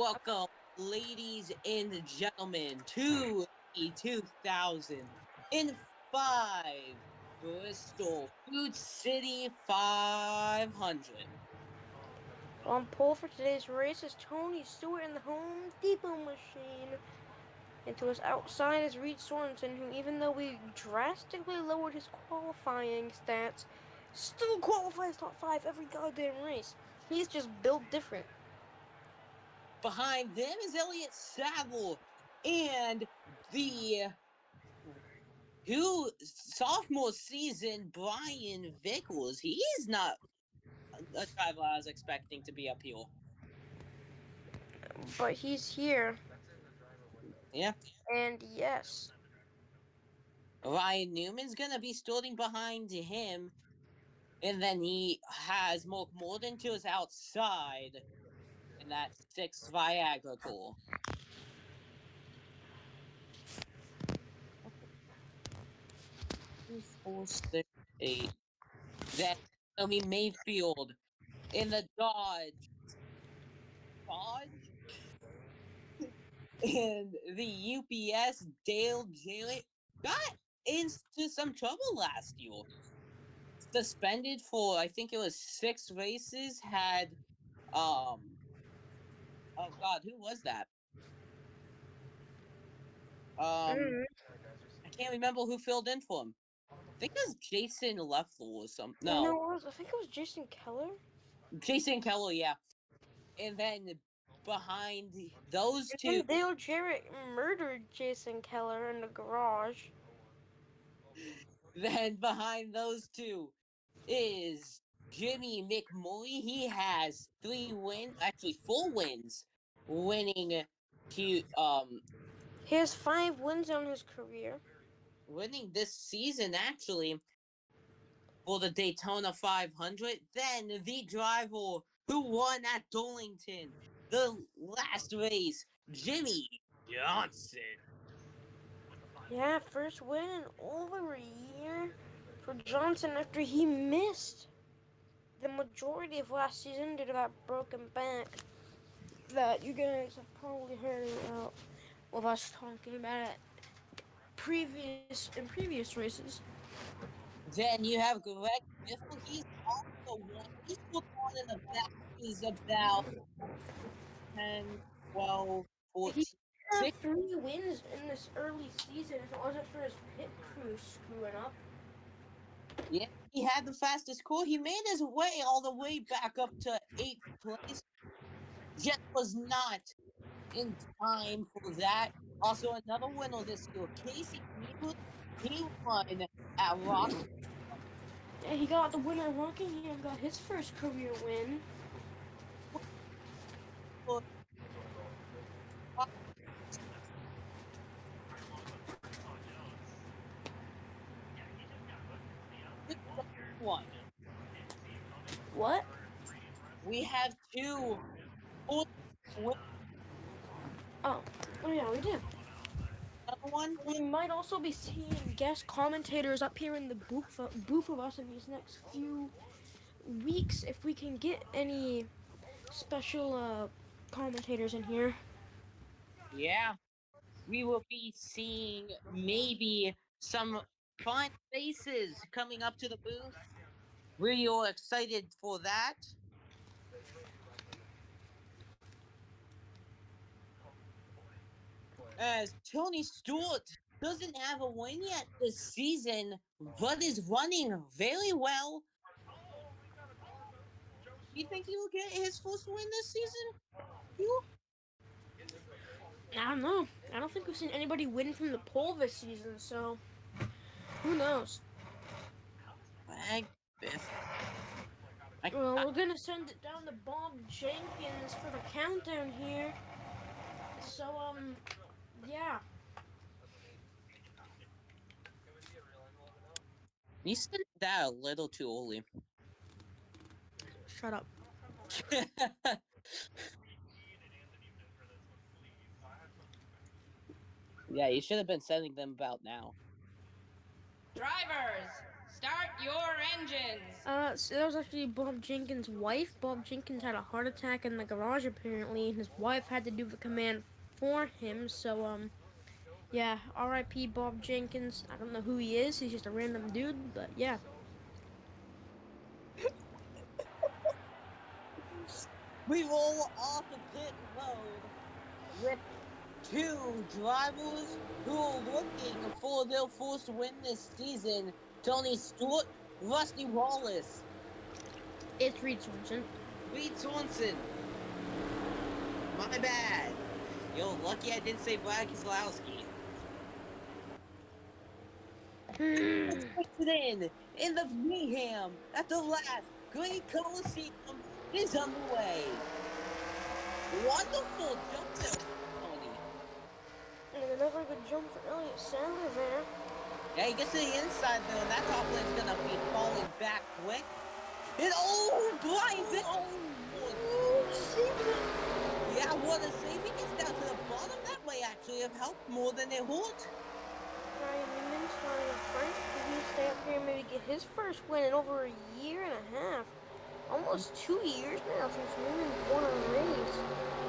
Welcome, ladies and gentlemen, to the 2005 Bristol Food City 500. On pole for today's race is Tony Stewart in the Home Depot machine. And to his outside is Reed Sorensen, who, even though we drastically lowered his qualifying stats, still qualifies top 5 every goddamn race. He's just built different. Behind them is Elliott Saville and the sophomore season Brian Vickles. He's not a driver I was expecting to be up here. But he's here. Yeah. And yes. Ryan Newman's going to be starting behind him. And then he has Mark Morden to his outside in that 6th Viagra core. Okay. 4, 6, 8. Then Tommy Mayfield in the Dodge. And the UPS Dale Jarrett got into some trouble last year. Suspended for, I think it was 6 races, had oh god, who was that? I can't remember who filled in for him. I think it was Jason Leffler or something. No, I think it was Jason Keller. Jason Keller, yeah. And then behind those two, Dale Jarrett murdered Jason Keller in the garage. then behind those two is Jimmy McMurray. He has 3 wins, actually 4 wins, winning to He has 5 wins on his career. winning this season actually for the Daytona 500. Then the driver who won at Darlington the last race, Jimmy Johnson. Yeah, first win in over a year for Johnson after he missed the majority of last season due to that broken back that you guys have probably heard of us talking about it in previous races. Then you have Greg Biffle. He's also won. He's put on in the back is about 10, 12, He 14, had 6. 3 wins in this early season if it wasn't for his pit crew screwing up. Yeah, he had the fastest core. He made his way all the way back up to 8th place. Just was not in time for that. Also, another winner this year, Casey Greenwood. He won at Rock. Yeah, he got the win at Rockingham, got his first career win. One. What? We have 2 Oh yeah, we did. Another one. We might also be seeing guest commentators up here in the booth of us in these next few weeks if we can get any special commentators in here. Yeah, we will be seeing maybe some fun faces coming up to the booth. We are excited for that. As Tony Stewart doesn't have a win yet this season, but is running very well. You think he will get his first win this season? I don't know. I don't think we've seen anybody win from the pole this season, so who knows? Well, we're gonna send it down to Bob Jenkins for the countdown here. So, yeah. You said that a little too early. Shut up. Yeah, you should have been sending them about now. Drivers, Start your engines. So that was actually Bob Jenkins' wife. Bob Jenkins had a heart attack in the garage apparently, and his wife had to do the command for him. So yeah, R.I.P. Bob Jenkins. I don't know who he is. He's just a random dude, but yeah. We roll off of pit road with two drivers who are looking for their first win this season. Tony Stewart, Rusty Wallace. It's Reed Swanson. Reed Swanson. My bad. You're lucky I didn't say Brad Keselowski. in the mayhem at the last Great Coliseum is underway. Wonderful jump there, Tony. And another good jump for Elliott Sadler there. Yeah, he gets to the inside though, and that top lane's gonna be falling back quick. And Brian Vick! Yeah, what a save! He gets down to the bottom. That may actually have helped more than it hurt. Ryan Newman started first. Did he stay up here and maybe get his first win in over a year and a half? Almost 2 years now since Newman won a race.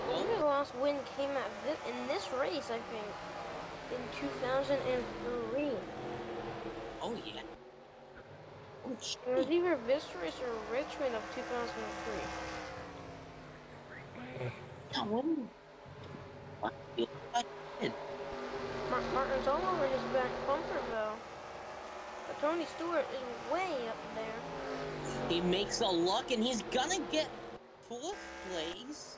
Maybe the last win came in this race, I think, in 2003. Oh yeah. Oh, It was either this race or Richmond of 2003. Martin's all over his back bumper though. But Tony Stewart is way up there. He makes a look and he's gonna get fourth place.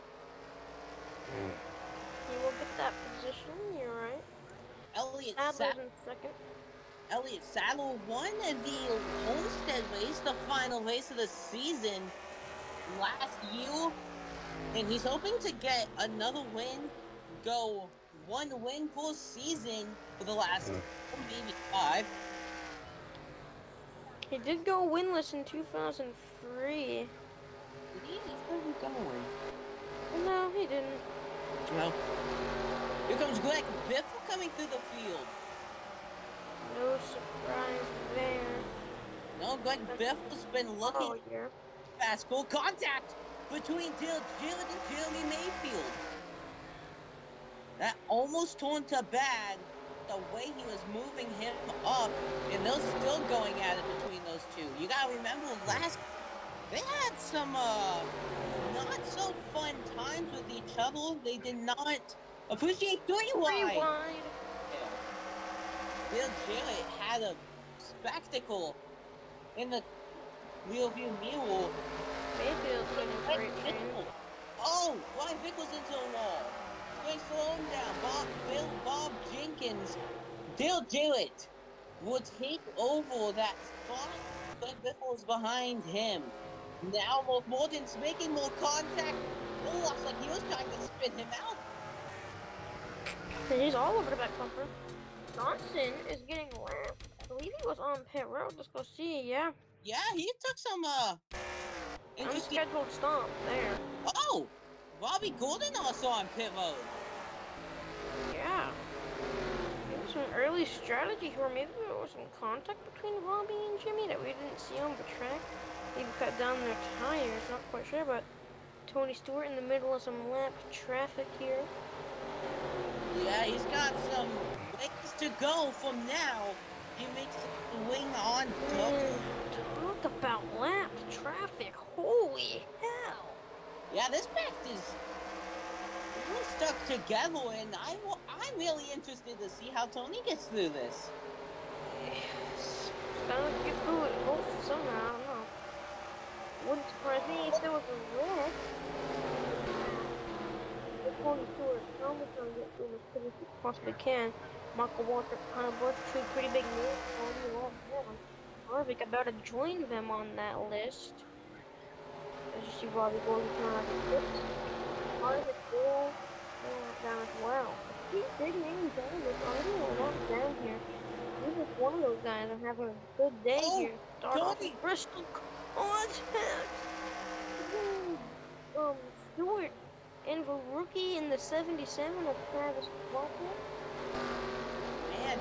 He will get that position, you're right. Elliott Sadler's in second. Elliott Sadler won the Homestead race, the final race of the season last year. And he's hoping to get another win, go one win per season for the last maybe 5. He did go winless in 2003. He's probably going. No, he didn't. Well, here comes Greg Biffle coming through the field. No surprise there. No, Greg Biffle's been looking fast. Cool contact between Dale Gillett and Jeremy Mayfield. That almost turned to bad. The way he was moving him up, and they're still going at it between those two. You gotta remember, they had some not so fun times with each other. They did not appreciate three wide. Bill Jarrett had a spectacle in the rearview mirror. Mayfield's winning great train. Oh, Brian Vick was into the wall. They slow him down. Bob Jenkins, Dale Jarrett would take over that spot. But Biffle was behind him. Now Morton's making more contact. It looks like he was trying to spin him out. And he's all over the back bumper. Johnson is getting lapped. I believe he was on pit road. Let's go see. Yeah. Yeah, he took some interesting unscheduled stop there. Oh, Bobby Gordon also on pit road. Yeah. Maybe some early strategy here. Maybe there was some contact between Robbie and Jimmy that we didn't see on the track. Maybe cut down their tires. Not quite sure, but Tony Stewart in the middle of some lap traffic here. Yeah, he's got some ways to go from now. He makes the wing on double. Talk about lap traffic. Holy hell. Yeah, this pack is really stuck together, and I'm really interested to see how Tony gets through this. It's gonna get through it both somehow, I don't know. Wouldn't surprise me if there was a wreck. Tony Stewart, how much gonna get through as quick as he possibly can. Michael Walker, Connor Bush, two pretty big names. Harvick about to join them on that list. As you see Robbie Gordon coming out of the pits. Harvick will down as well. These big names down here, down here. He's just one of those guys. I'm having a good day here. Start off with Bristol contact. Stewart and the rookie in the 77 of Travis Walker. Man,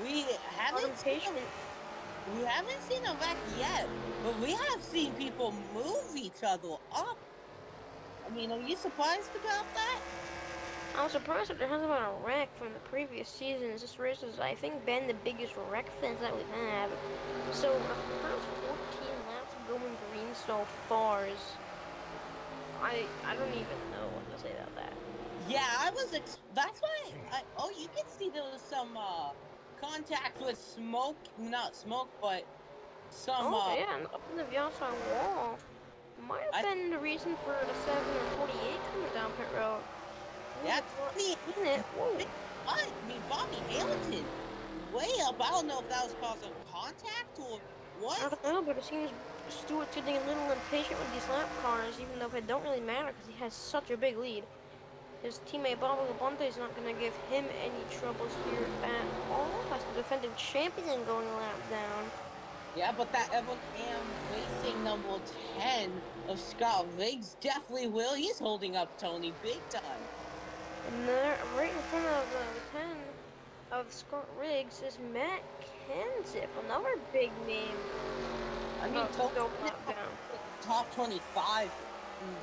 we haven't We haven't seen a wreck yet, but we have seen people move each other up. I mean, are you surprised about that? I'm surprised that there hasn't been a wreck from the previous seasons. This race has, I think, been the biggest wreck fence that we've had. So the first 14 laps going green so far is, I don't even know what to say about that. Yeah, that's why you can see there was some contact with smoke, not smoke, but some Oh yeah, and up in the Vyasa wall might have I been the reason for the 7 and 48 coming down pit road. Who would yeah, have thought me seen it? Whoa. I mean Bobby Hamilton way up. I don't know if that was cause of contact or I what. don't know, but it seems Stewart's getting a little impatient with these lap cars, even though it don't really matter because he has such a big lead. His teammate Bob Labonte is not going to give him any troubles here at all. That's the defending champion going a lap down. Yeah, but that Evercam Racing number 10 of Scott Riggs definitely will. He's holding up Tony big time. And there, right in front of the 10 of Scott Riggs is Matt Kenseth, another big name. I mean, Tony's Go now lap down. top 25.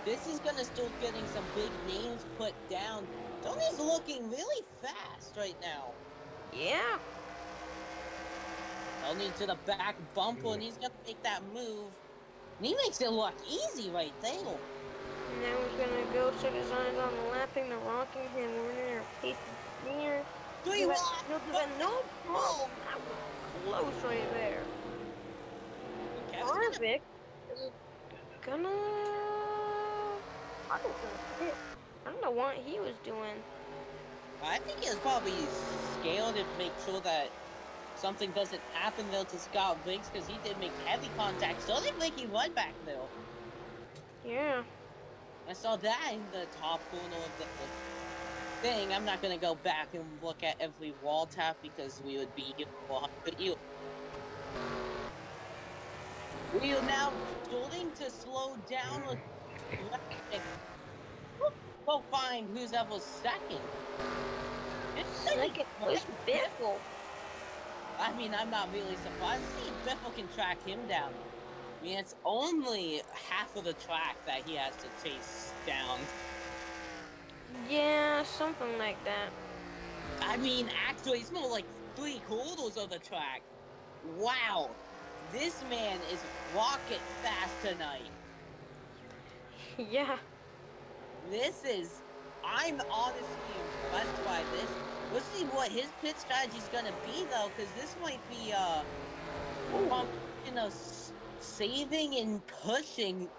This is going to start getting some big names put down. Tony's looking really fast right now. Yeah. Tony to the back bumper, and he's going to make that move. And he makes it look easy right there. And now he's going to go set his eyes on lapping the Rockingham winner of Casey Senior. He'll do that no problem. That was close right there. Harvick is gonna... I don't know what he was doing. I think he was probably scared to make sure that something doesn't happen though to Scott Riggs, because he did make heavy contact. So they make him right back though. Yeah. I saw that in the top corner of the thing. I'm not gonna go back and look at every wall tap because we would be here for 100 years. We are now starting to slow down with We'll find who's ever second. Second place Biffle. I mean, I'm not really surprised. See, Biffle can track him down. I mean, it's only half of the track that he has to chase down. Yeah, something like that. I mean, actually, it's more like 3/4 of the track. Wow. This man is rocket fast tonight. Yeah. I'm honestly impressed by this. We'll see what his pit strategy is gonna be though, because this might be saving and pushing.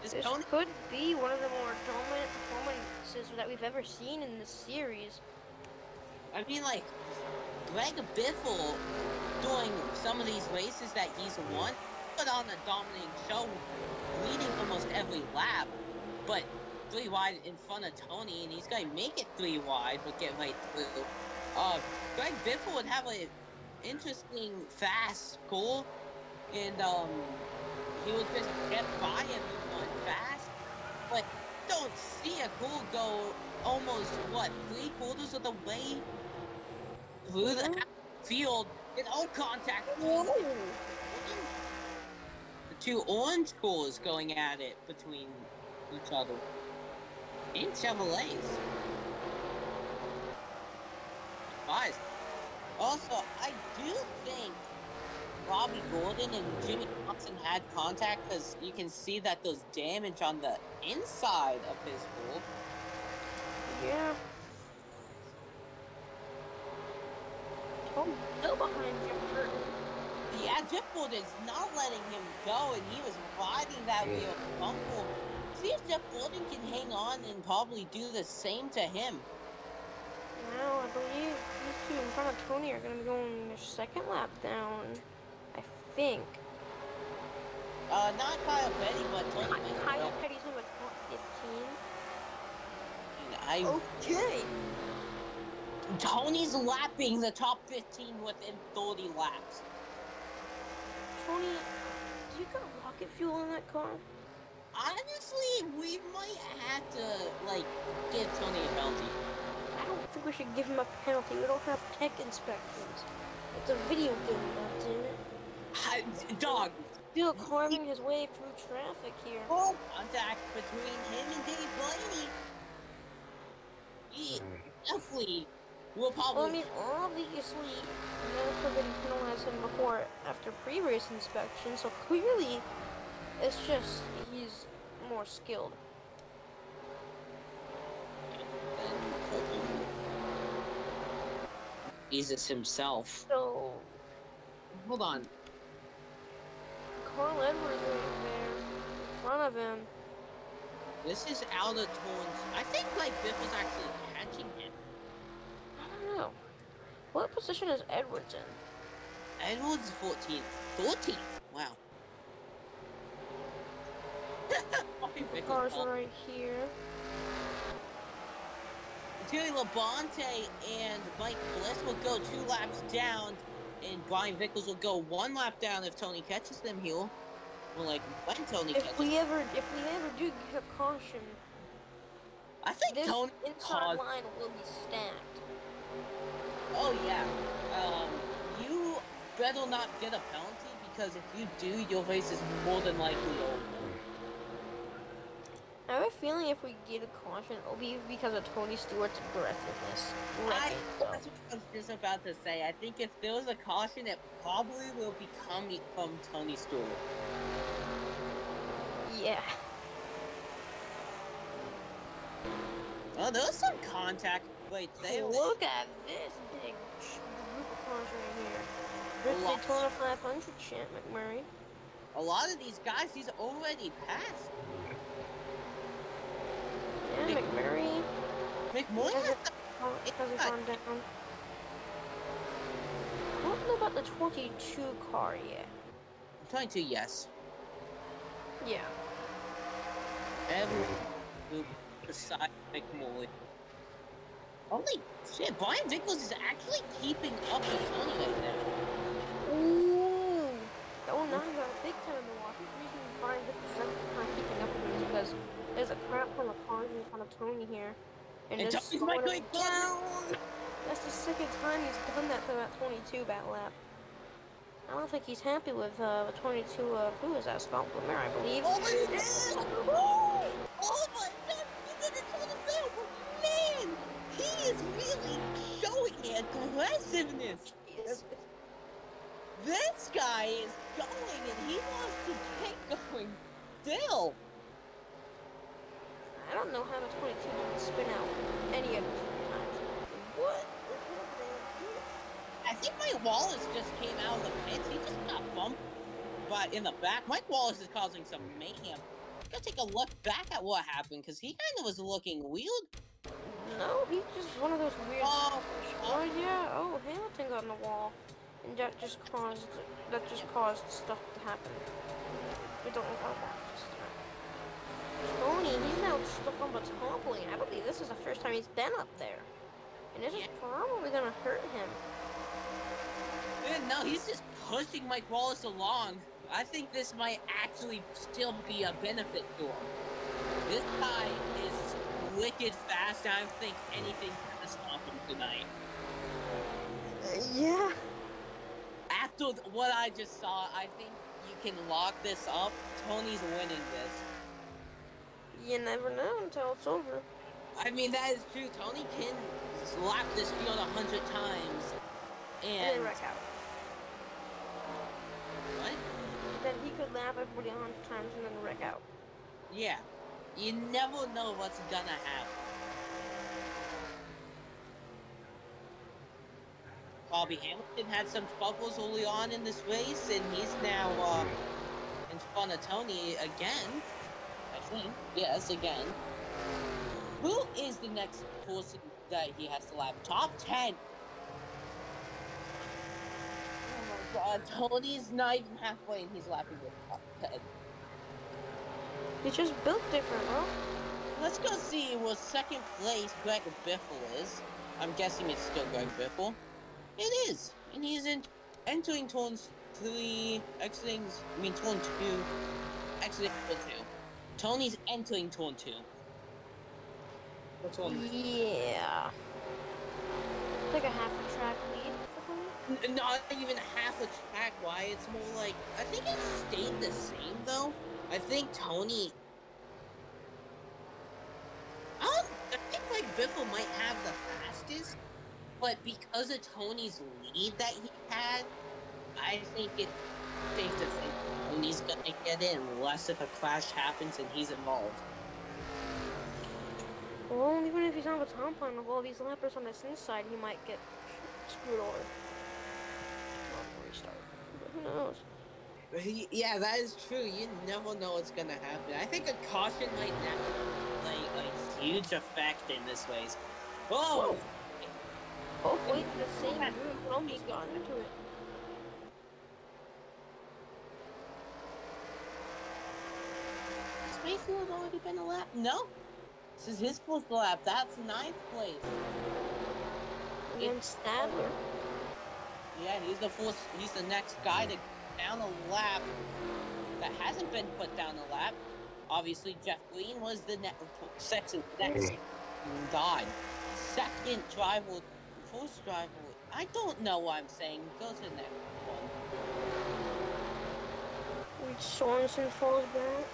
This could be one of the more dominant performances that we've ever seen in this series. I mean, like, Greg Biffle doing some of these races that he's won, put on a dominating show, leading almost every lap, but 3 wide in front of Tony, and he's gonna make it 3 wide, but get right through. Greg Biffle would have an interesting fast score, and he would just get by everyone fast, but don't see a goal go almost 3/4 of the way through the field in all contact. The 2 orange cores going at it between each other. In Chevrolets. Guys, also, I do think Robbie Gordon and Jimmy Johnson had contact, because you can see that there's damage on the inside of his pool. Yeah. Oh, no, behind Jeff Burton. Yeah, Jeff Gordon's not letting him go, and he was riding that wheel bumper. See if Jeff Gordon can hang on and probably do the same to him. Now, I believe these two in front of Tony are going to be going their second lap down. I think. Not Kyle Petty, but Tony. Kyle Petty's number 15. Okay. Tony's lapping the top 15 within 30 laps. Tony, do you got rocket fuel in that car? Honestly, we might have to, give Tony a penalty. I don't think we should give him a penalty. We don't have tech inspections. It's a video game, goddammit. Dog, Still carving his way through traffic here. full contact between him and Dave Blaney. He definitely will Well, I probably. mean, obviously, America didn't penalize him before after previous inspection, so clearly, it's just he's more skilled. Jesus himself. So, Hold on. Carl Edwards right there in front of him. This is out of tones. I think like Biff was actually catching him. I don't know. What position is Edwards in? Edwards 14th. 14th? Wow. The cars are right here. Terry Labonte and Mike Bliss will go 2 laps down, and Brian Vickles will go 1 lap down if Tony catches them. He'll, well, like when Tony catches If we ever do get a caution, I think this Tony inside line will be stacked. Oh yeah. You better not get a penalty because if you do, your race is more than likely over. I have a feeling if we get a caution, it'll be because of Tony Stewart's aggressiveness. That's what I was just about to say. I think if there was a caution, it probably will be coming from Tony Stewart. Yeah. Oh, there was some contact right there. Look at this big group of cars right here. There's the Daytona 500 champ, McMurray. A lot of these guys, he's already passed. Yeah, McMurray. McMurray Has gone down. I don't know about the 22 car yet. 22, yes. Yeah. Every beside McMurray. Holy shit, Brian Vickles is actually keeping up with Tony right now. Ooh. Oh, now he got a big time in the walk. The reason Brian Vickles is not keeping up with him is because there's a crap ton of cars in front of Tony here. And Tony's going down! That's the second time he's done that to that 22 bat lap. I don't think he's happy with 22 of, who is that, Scott Bloomer, I believe. Oh my god! Oh my god! He did it to himself! Man! He is really showing aggressiveness! This guy is going and he wants to get going still! I don't know how the 22 didn't spin out any of the times. What is happening here? I think Mike Wallace just came out of the pits. He just got bumped but in the back. Mike Wallace is causing some mayhem. Gotta take a look back at what happened because he kind of was looking weird. No, he's just one of those weird. Oh, Yeah. Oh, Hamilton got in the wall, and that just caused stuff to happen. We don't know how that. Tony, he's now stuck on the top lane. I believe this is the first time he's been up there, and this is probably gonna hurt him. No, he's just pushing Mike Wallace along. I think this might actually still be a benefit to him. This guy is wicked fast. I don't think anything can stop him tonight. Yeah. After what I just saw, I think you can lock this up. Tony's winning this. You never know until it's over. I mean, that is true. Tony can lap this field 100 times. And then wreck out. What? Then he could lap everybody 100 times and then wreck out. Yeah. You never know what's gonna happen. Bobby Hamilton had some troubles early on in this race, and he's now in front of Tony again. I think. Yes, again. Who is the next person that he has to lap? Top 10. Oh my god, Tony's not even halfway and he's lapping the top 10. He's just built different, bro. Let's go see where second place Greg Biffle is. I'm guessing it's still Greg Biffle. It is. And he's entering turn 3, exiting, turn 2, exiting turn 2. Tony's entering turn 2. What's on? Yeah. like a half a track lead for Tony. Not even half a track wide. It's more like I think it stayed the same though. I think Tony. I think like Biffle might have the fastest, but because of Tony's lead that he had, I think it's safe to say Tony's gonna get in unless if a crash happens and he's involved. Well, even if he's on the top line with all these lappers on his inside, he might get screwed over. Not restart. But who knows? Yeah, that is true. You never know what's gonna happen. I think a caution might not play a huge effect in this race. Whoa! Hopefully the same group almost got into it. Has Mayfield already been a lap? No. This is his first lap. That's 9th place. And Stadler. Yeah, he's the next guy to down a lap that hasn't been put down a lap. Obviously, Jeff Green was the second next guy. Second driver, first driver. I don't know what I'm saying. Go to the next one. Sorensen falls back.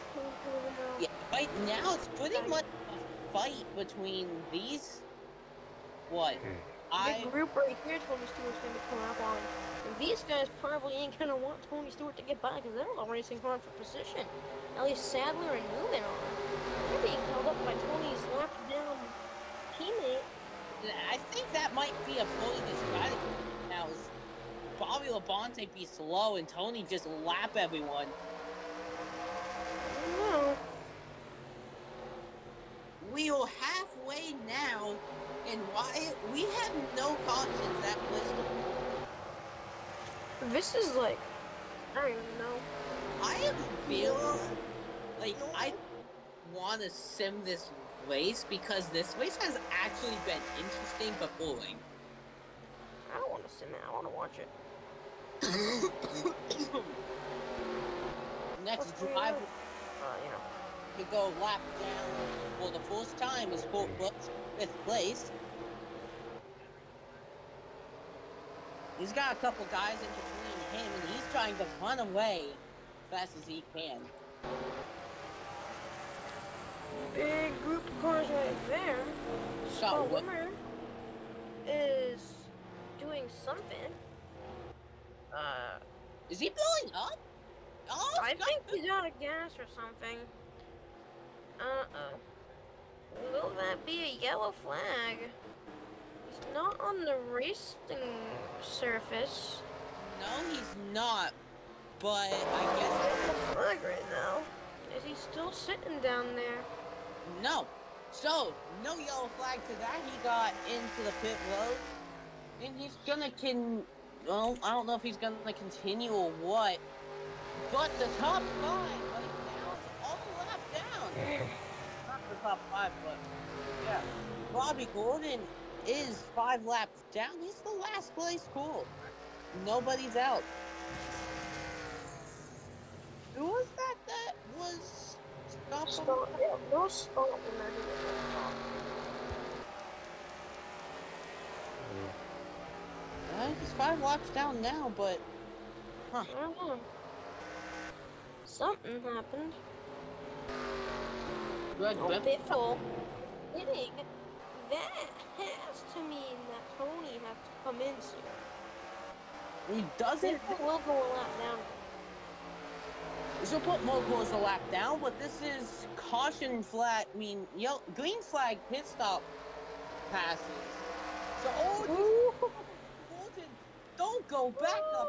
Yeah, right now it's pretty much a fight between these. What? The group right here, Tony Stewart's going to come up on. And these guys probably ain't going to want Tony Stewart to get by because they're all racing hard for position. At least Sadler and Newman are. They're being held up by Tony's lapped down teammate. I think that might be a part of the strategy. Now, is Bobby Labonte be slow and Tony just lap everyone? I don't know. We are halfway now, and why we have no cautions at Bristol. This is like, I don't even know. I am feeling like I want to sim this race because this race has actually been interesting but boring. I don't want to sim it. I want to watch it. Next driver You know. to go lap down for the first time is Fort Brooks, 5th place. He's got a couple guys in between him, and he's trying to run away as fast as he can. Big group of cars right there. Scott Wimmer is doing something. Is he blowing up? Oh, I think he's out of gas or something. Uh-oh. Will that be a yellow flag? He's not on the racing surface. No, he's not. But I guess Flag right now. Is he still sitting down there? no. So no yellow flag to that. He got into the pit road, and he's gonna well, I don't know if he's gonna continue or what. But the top 5 right now is all the lap down. Not the top 5, but yeah. Bobby Gordon is 5 laps down. He's the last place cool. Nobody's out. Who was that was Stop. Yeah, no stop when they're doing He's 5 laps down now, but I don't know. Something happened. Greg Oh, Biffle. Biffle hitting. That has to mean that Tony has to come in soon. He doesn't. Biffle will go a lap down. She'll put more cars a lap down, but this is caution flag. I mean, green flag pit stop passes. So, Gordon, don't go back up.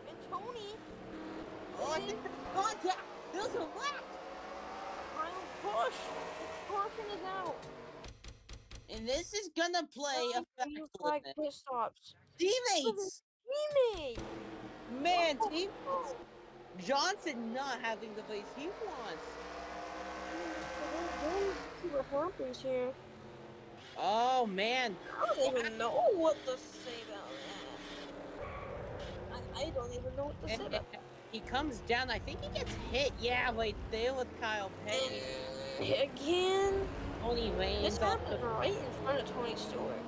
And Tony. Oh, I think there's contact. There's a lap. Final push. Caution is out. And this is gonna play a Green factor flag with it. pit stops. Teammates. Teammate. Man, teammates. Johnson not having the race he wants. See what happens here. Oh man. I don't even know what to say about that. I don't even know what to say about that. He comes down. I think he gets hit. Yeah, right there with Kyle Petty. Again? Tony Raines. This happened right in front of Tony Stewart.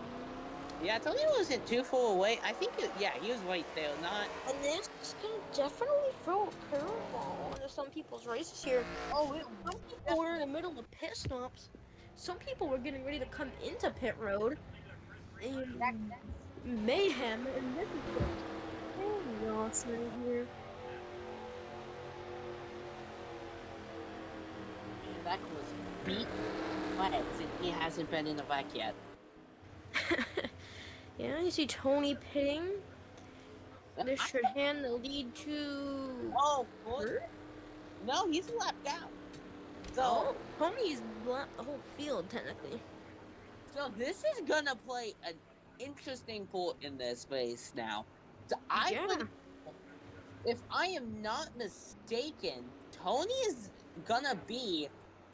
Yeah, Tony wasn't too far away. I think, yeah, he was right there. Not. And this is gonna definitely throw a curveball into some people's races here. Oh, Some people were in the middle of pit stops. Some people were getting ready to come into pit road. And mayhem, and this is just chaos right here. that was beat legs, and he hasn't been in the back yet. Yeah, you see Tony pitting. This should hand the lead to. Oh, no, he's a lap down. So, Tony's lapped the whole field technically. so this is gonna play an interesting part in this race now. So if I am not mistaken, Tony is gonna be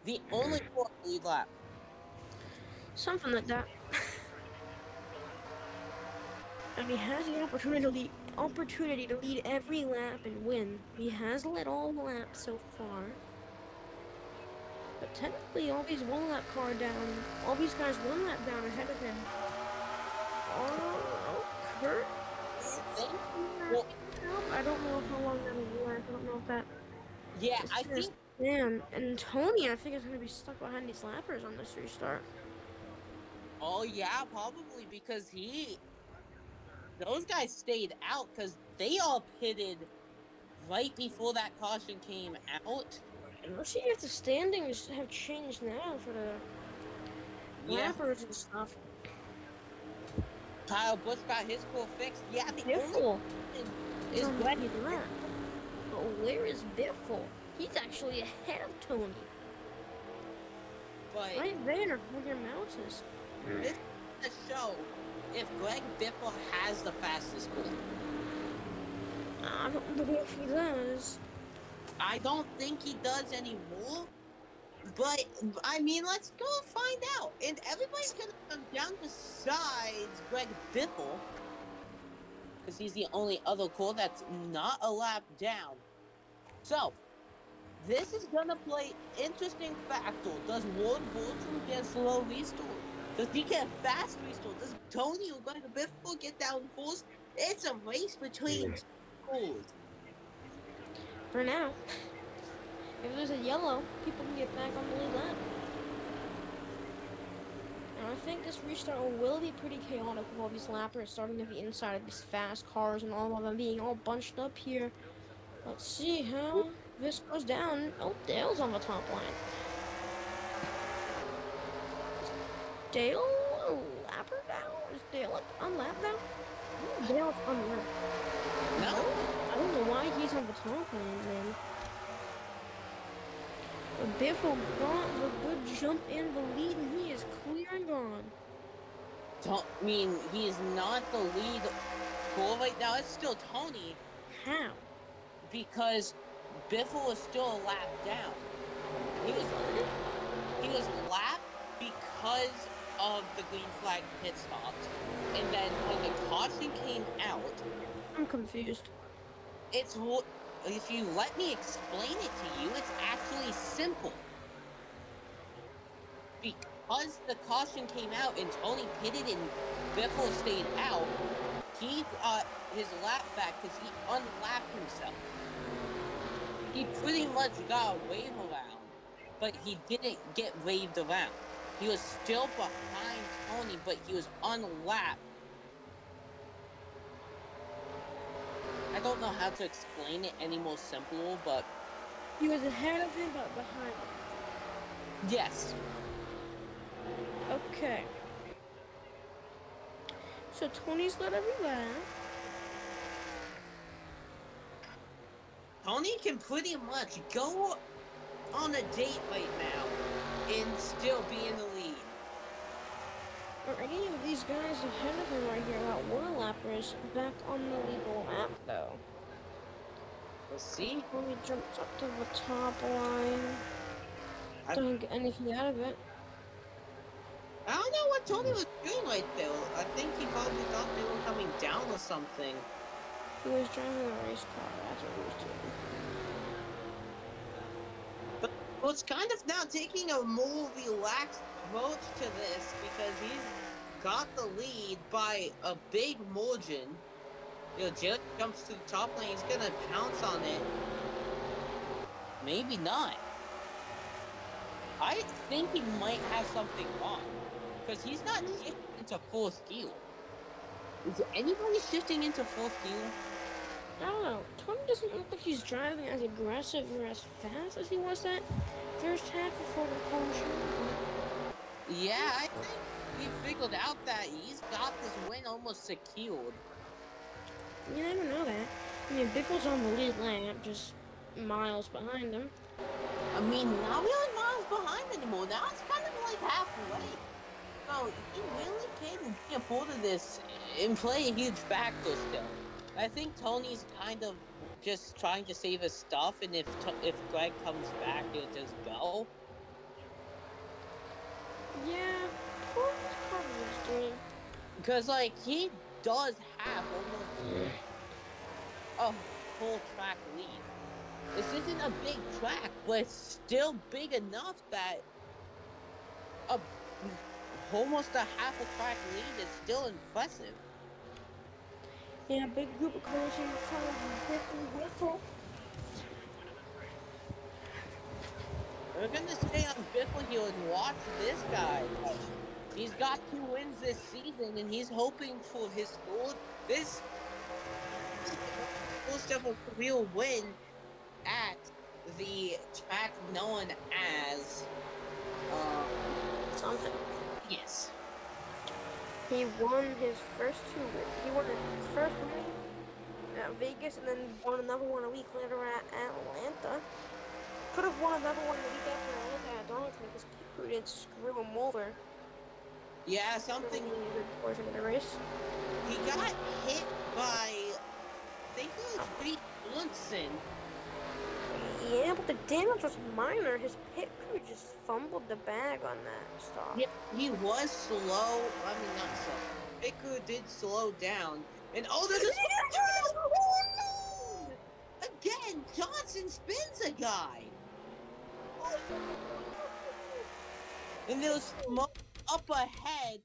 the only lead lap. Something like that. And he has the opportunity to lead every lap and win. He has led all the laps so far. But technically, all these one lap all these guys one lap down ahead of him. Oh, Kurt. Well, I don't know how long that will last. I don't know if that. yeah, I think. Man, and Tony, I think, is going to be stuck behind these lappers on this restart. Oh yeah, probably because those guys stayed out because they all pitted right before that caution came out. And let's see if the standings have changed now for the lappers and stuff. Kyle Busch got his score fixed. Yeah, the Biffle is Greg. But where is Biffle? He's actually ahead of Tony. But right there, where your mouse is. This is the show if Greg Biffle has the fastest score. I don't know if he does. I don't think he does anymore. But, I mean, let's go find out. And everybody's going to come down besides Greg Biffle. Because he's the only other core that's not a lap down. So, this is going to play interesting factor. Does Ward Bolton get a slow restore? Does he get a fast restore? Does Tony or Greg Biffle get down force? It's a race between cores. For now. If there's a yellow, people can get back on the lead lap. And I think this restart will be pretty chaotic with all these lappers starting at the inside of these fast cars and all of them being all bunched up here. Let's see how this goes down. Oh, Dale's on the top line. Dale a lapper now? Is Dale on lap now? Oh, Dale's on lap. No? I don't know why he's on the top line, man. Biffle got the good jump in the lead, and he is clear and gone. He is not the lead core right now. It's still Tony. How? Because Biffle was still a lap down. He was lapped because of the green flag pit stops. And then when the caution came out... I'm confused. If you let me explain it to you, it's actually simple. Because the caution came out and Tony pitted and Biffle stayed out, he got his lap back because he unlapped himself. He pretty much got a wave around, but he didn't get waved around. He was still behind Tony, but he was unlapped. I don't know how to explain it any more simple, but... He was ahead of him, but behind him. Yes. Okay. So Tony's led every lap. Tony can pretty much go on a date right now and still be in the lead. Are any of these guys ahead of him right here? That one lappers back on the legal lap, though. Let's see. Tony jumps up to the top line. Doesn't get anything out of it. I don't know what Tony was doing right there. I think he probably thought they were coming down or something. He was driving a race car. That's what he was doing. But it's kind of now taking a more relaxed approach to this because he's got the lead by a big margin. Jalen jumps to the top lane. He's gonna pounce on it. Maybe not. I think he might have something wrong because he's not shifting into full steal. Is anybody shifting into full steal? I don't know. Tony doesn't look like he's driving as aggressive or as fast as he was that first half before the potion. Yeah, I think he figured out that he's got this win almost secured. You never know that. I mean, Biffle's on the lead lap, just miles behind him. I mean, not really miles behind anymore. Now it's kind of like halfway. So he really can be a part of this and play a huge factor still. I think Tony's kind of just trying to save his stuff, and if Greg comes back, he'll just go. Yeah, Tony's probably just doing. Because, like, he does have almost a full track lead. This isn't a big track, but it's still big enough that almost a half a track lead is still impressive. Yeah, big group of cars in front of Biffle. We're gonna stay on Biffle here and watch this guy. He's got 2 wins this season, and he's hoping for his this first ever career win at the track known as Something. yes. He won his first 2. He won his first win at Vegas, and then won another one a week later at Atlanta. Could have won another one the week after Atlanta at Darlington because Piku did screw him over. Yeah, something. Portion of the race. He got hit by, I think it was Pete Woodson. Yeah, but the damage was minor. His pit crew just fumbled the bag on that stop. Yeah, he was slow. I mean, not slow. Pit crew did slow down. And there's a again, Johnson spins a guy. And there's smoke up ahead.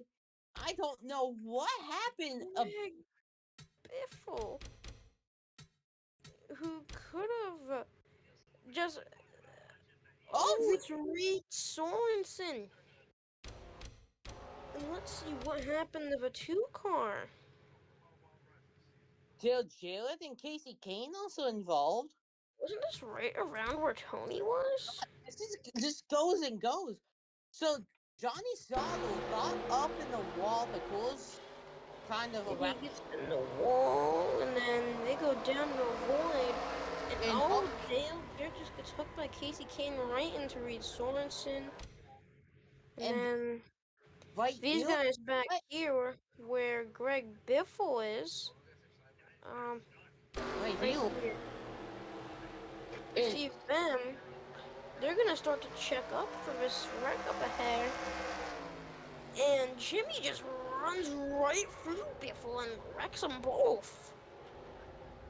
I don't know what happened. Greg Biffle, who could have just it's Reed Sorensen. And let's see what happened to the 2 car. Dale Jarrett and Casey Kane also involved. Wasn't this right around where Tony was? This just goes and goes. So Johnny Saddle got up in the wall because kind of around. He gets in the wall, and then they go down the void. And Dale just gets hooked by Casey Kane right into Reed Sorensen. And then these guys back here where Greg Biffle is. Right here. See them. They're gonna start to check up for this wreck up ahead. And Jimmy just runs right through Biffle and wrecks them both.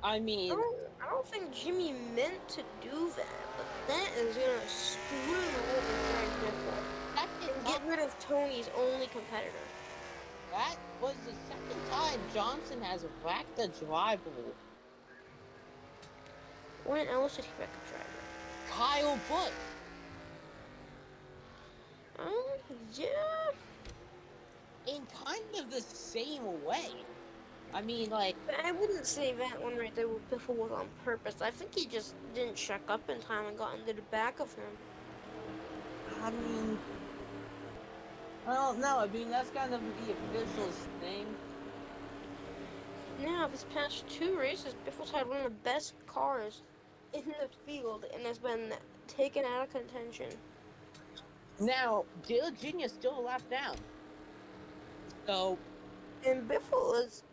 I mean, I don't think Jimmy meant to do that, but that is gonna screw over Greg Biffle and get rid of Tony's only competitor. That was the second time Johnson has wrecked a driver. When else did he wreck a driver? Kyle Busch. Yeah. In kind of the same way. I mean, like... I wouldn't say that one right there with Biffle was on purpose. I think he just didn't check up in time and got into the back of him. I mean... I don't know. I mean, that's kind of the official thing. Now, this past 2 races, Biffle's had one of the best cars in the field and has been taken out of contention. Now, Dale Jr. is still a lap down. So... And Biffle is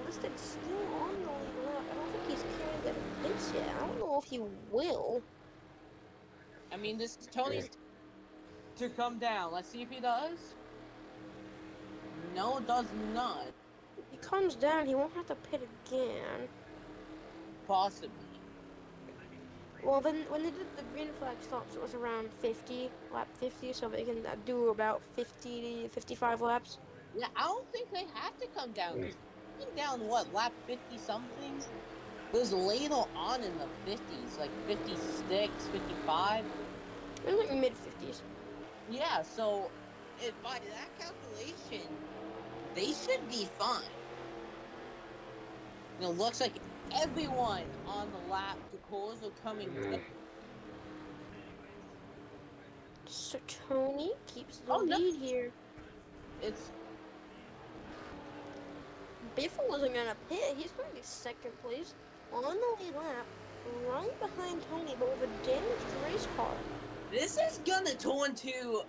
listed still on the lead lap. I don't think he's carried the pits yet. I don't know if he will. I mean, this is Tony's to come down. Let's see if he does. No, does not. If he comes down, he won't have to pit again. Possibly. Well, then when they did the green flag stops, it was around 50, lap 50, so they can do about 50 to 55 laps. Yeah, I don't think they have to come down because coming down what lap 50 something was later on in the 50s, like 56, 55. It was like mid 50s. Yeah, so if by that calculation, they should be fine. Looks like everyone on the lap, the cores are coming down. So Tony keeps the Oh no, lead here. it's Biffle wasn't gonna pit. He's gonna be second place on the lead lap, right behind Tony, but with a damaged race car. this is gonna turn to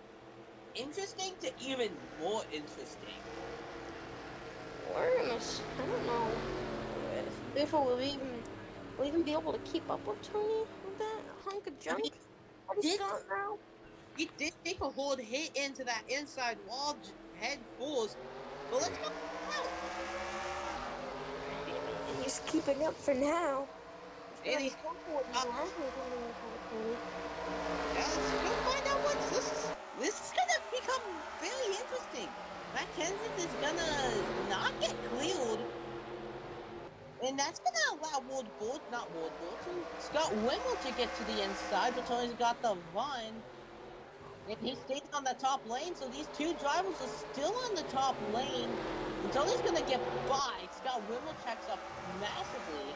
interesting to even more interesting. We're gonna. I don't know if Biffle will even be able to keep up with Tony with that hunk of I mean, junk that he's did got now. he did take a hard hit into that inside wall head first, but let's go out. He's keeping up for now. He's And gonna be he, careful with these lines for Tony. yeah, let's go find out what's this is gonna become very interesting. Matt Kenseth is gonna not get cleared, and that's gonna allow Scott Wimmel to get to the inside, but Tony's got the run, and he stays on the top lane. So these two drivers are still on the top lane, and Tony's gonna get by. Scott Wimmel checks up massively.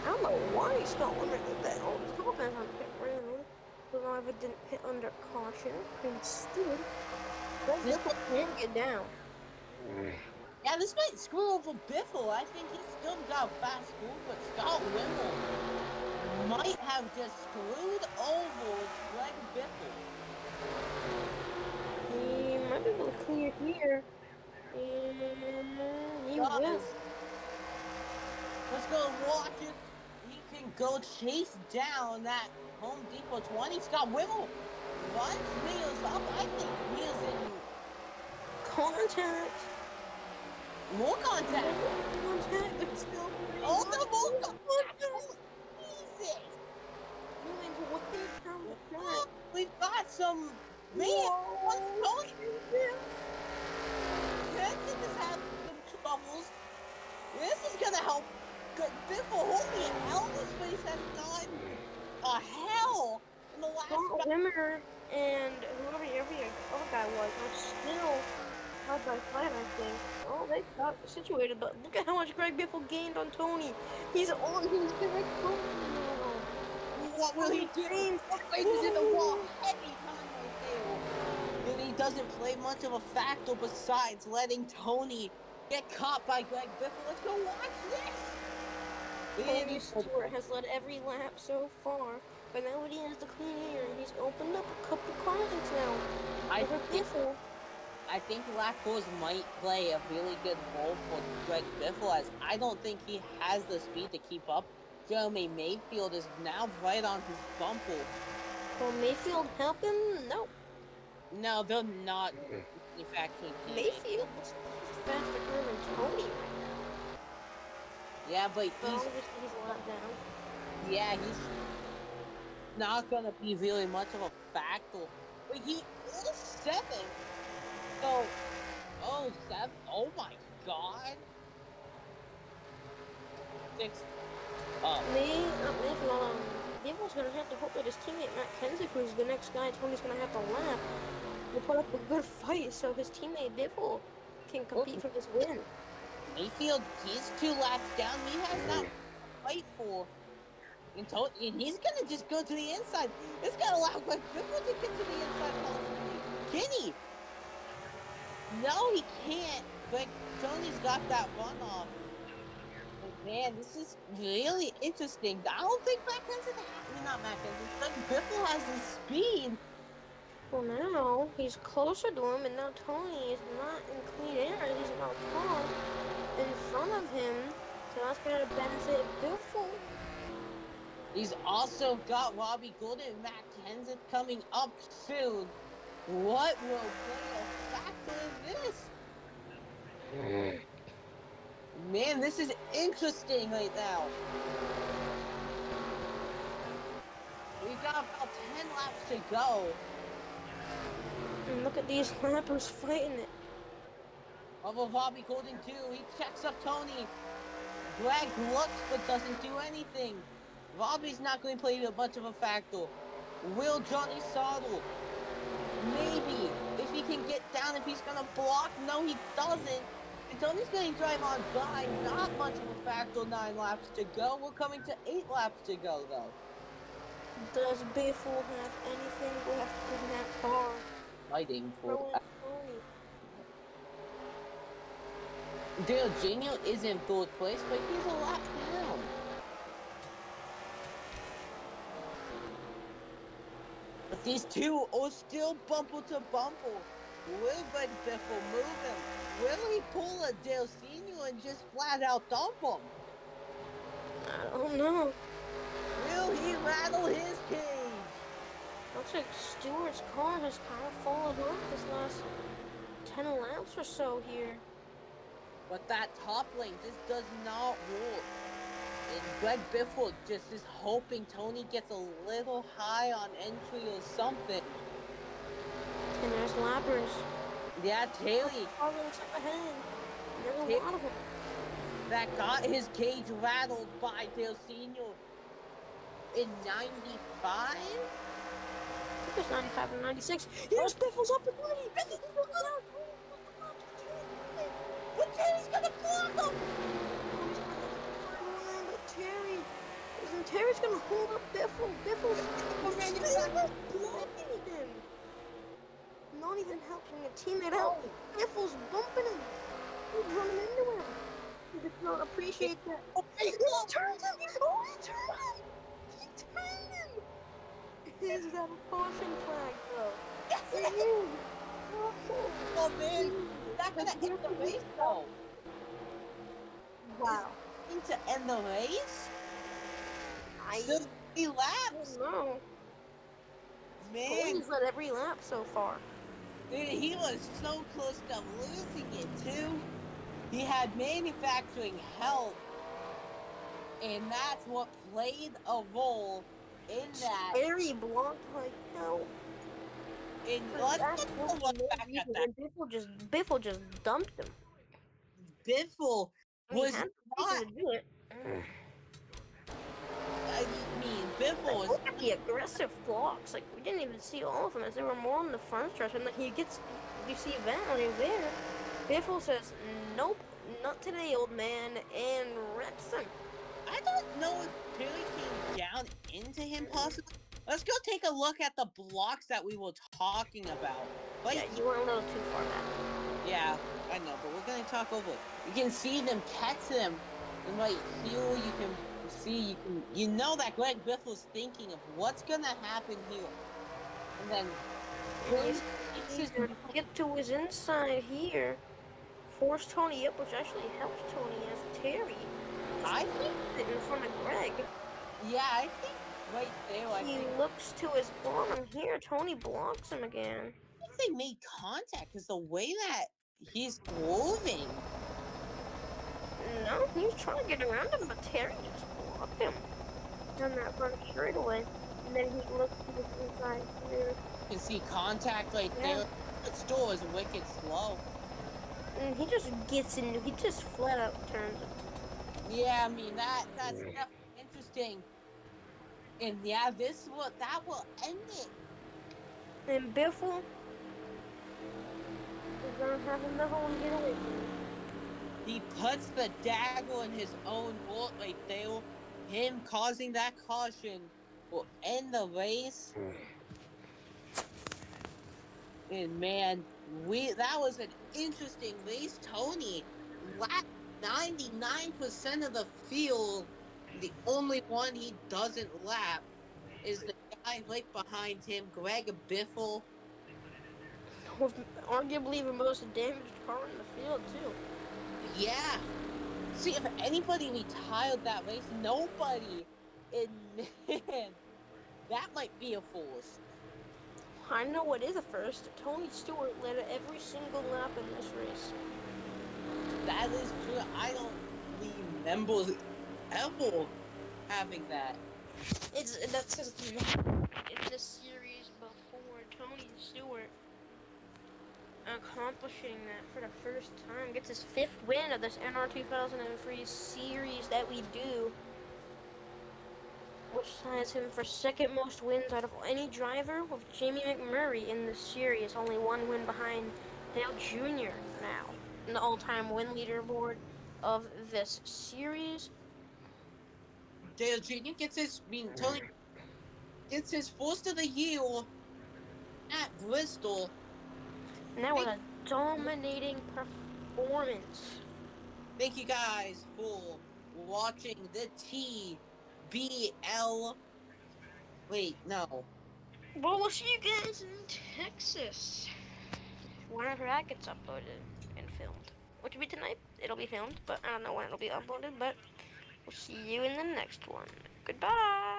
I don't know why Scott Limmer did that. Oh, Scott Limmer's on pit railing. Whoever didn't pit under caution. Pretty stupid. But This Biffle can get down. Yeah, this might screw over Biffle. I think he's still got fast food, but Scott Wimmel might have just screwed over Greg Biffle. He might be able to clear here. And he will. Let's go watch if he can go chase down that Home Depot 20. Scott Wimmel runs Mears up. I think Mears in Contact. more contact. Contact. But still. Oh, the more contact. Jesus. Moving to what they found the Oh, front. we've got some man. Whoa. Kenseth is having some troubles. This is gonna help. Biffle, holy hell, this race has done a hell in the last. Scott Limmer and whoever the other guy was still held by flat, I think. Oh, they got situated, but look at how much Greg Biffle gained on Tony. He's on his direct Tony now. What will he do? Races in the wall, heavy time right there. And he doesn't play much of a factor besides letting Tony get caught by Greg Biffle. Let's go watch this. Tony Stewart has led every lap so far, but now he has the clean air, and he's opened up a couple corners now. I think Lacrosse might play a really good role for Greg Biffle, as I don't think he has the speed to keep up. Jeremy Mayfield is now right on his bumper. Will Mayfield help him? No. No, they're not manufacturing teammates. Mayfield is faster than Tony. Yeah, but But obviously he's a lot down. yeah, he's not gonna be really much of a factor. But he is 7. So, oh, 7. Oh my God. 6. Biffle's gonna have to hope that his teammate Matt Kenseth, who's the next guy Tony's gonna have to lap, will put up a good fight so his teammate Biffle can compete for this win. Mayfield, he's 2 laps down. He has not fight for. And he's gonna just go to the inside. It's gonna allow Greg Biffle to get to the inside possibly. Can he? No, he can't. But Tony's got that run off. But man, this is really interesting. I don't think not Matt Kenseth, but Biffle has the speed. Well, now he's closer to him, and now Tony is not in clean air. He's about car in front of him, so that's gonna benefit Biffle. He's also got Robbie Goulden and Matt Kenseth coming up soon. What will play a factor in this? Man, this is interesting right now. We've got about 10 laps to go. And look at these lappers fighting it. Although Bobby Golden too, he checks up Tony. Greg looks but doesn't do anything. Robbie's not going to play much of a factor. Will Johnny Saddle? Maybe. If he can get down, if he's going to block. No, he doesn't. And Tony's going to drive on by. Not much of a factor. 9 laps to go. We're coming to 8 laps to go, though. Does Biffle have anything left in that car? Fighting for Throwing Tony. Dale Jr. is in 4th place, but he's a lap down. But these two are still bumper to bumper. Will Greg Biffle move him? Will he pull a Dale Sr. and just flat out dump him? I don't know. Will he rattle his cage? Looks like Stewart's car has kind of fallen off this last 10 laps or so here. But that top lane just does not work. And Greg Biffle just is hoping Tony gets a little high on entry or something. And there's lappers. Yeah, Taylor. Problems up ahead. There's a lot of them. That got his cage rattled by Dale Sr. in 95? I think it's 95 and 96. Here's Biffle's up and running. But Terry's gonna block him! Terry. Isn't Terry's gonna hold up Biffle? Biffle's blocking him. Not even helping a teammate out. Biffle's bumping him. He's running into him. He does not appreciate that. Oh, He turns him! Oh, he turned him! He turned him! Is that a caution flag, though? Yes, it is! Oh, man. That's gonna end the race, though. Wow. Is it to end the race? I 3 laps? don't know. Man, He's led every lap so far. dude, he was so close to losing it, too. He had manufacturing help. And that's what played a role in that. Terry blocked like hell. And let's take a look back at that. Biffle just dumped him. Biffle I mean, was he had not. to do it. I mean, Biffle was. Look at the aggressive blocks. Like, we didn't even see all of them as they were more on the front stretch. And like, you see that right there. Biffle says, nope, not today, old man, and wrecks him. I don't know if Perry came down into him possibly. Let's go take a look at the blocks that we were talking about. But Yeah, you were a little too far back. yeah, I know, but we're gonna talk over it. You can see them catch them, and right here you can see you know that Greg Biffle's thinking of what's gonna happen here, and then He's gonna get to his inside here, force Tony up, which actually helps Tony as Terry. I think In front of Greg. yeah, I think right there. I He think looks to his bottom here. Tony blocks him again. they made contact because the way that he's moving. No, he's trying to get around him, but Terry just blocked him on that front straightaway. And then he looks to his inside here. You can see contact right Yeah. there. The store is wicked slow. And he just gets in, he just flat out turns it. Yeah, I mean that's definitely interesting. And yeah, that will end it. And Biffle is gonna have another one get away from him. He puts the dagger in his own heart right there. Him causing that caution will end the race. And man, that was an interesting race, Tony. Lap 99% of the field, the only one he doesn't lap is the guy right behind him, Greg Biffle. With arguably the most damaged car in the field, too. Yeah. See, if anybody retired that race, nobody. And man, that might be a force. I know what is a first. Tony Stewart led every single lap in this race. That is true. I don't remember ever having that. That's because in the series before Tony Stewart accomplishing that for the first time. Gets his 5th win of this NR 2003 series that we do, which ties him for 2nd most wins out of any driver, with Jamie McMurray in the series, only 1 win behind Dale Jr. now in the all-time win leaderboard of this series. Dale Jr. gets his, Tony gets his first of the year at Bristol. And that was a dominating performance. Thank you guys for watching the TBL. Wait, no. Well, we'll see you guys in Texas whenever that gets uploaded and filmed. Which will be tonight. It'll be filmed, but I don't know when it'll be uploaded. But we'll see you in the next one. Goodbye.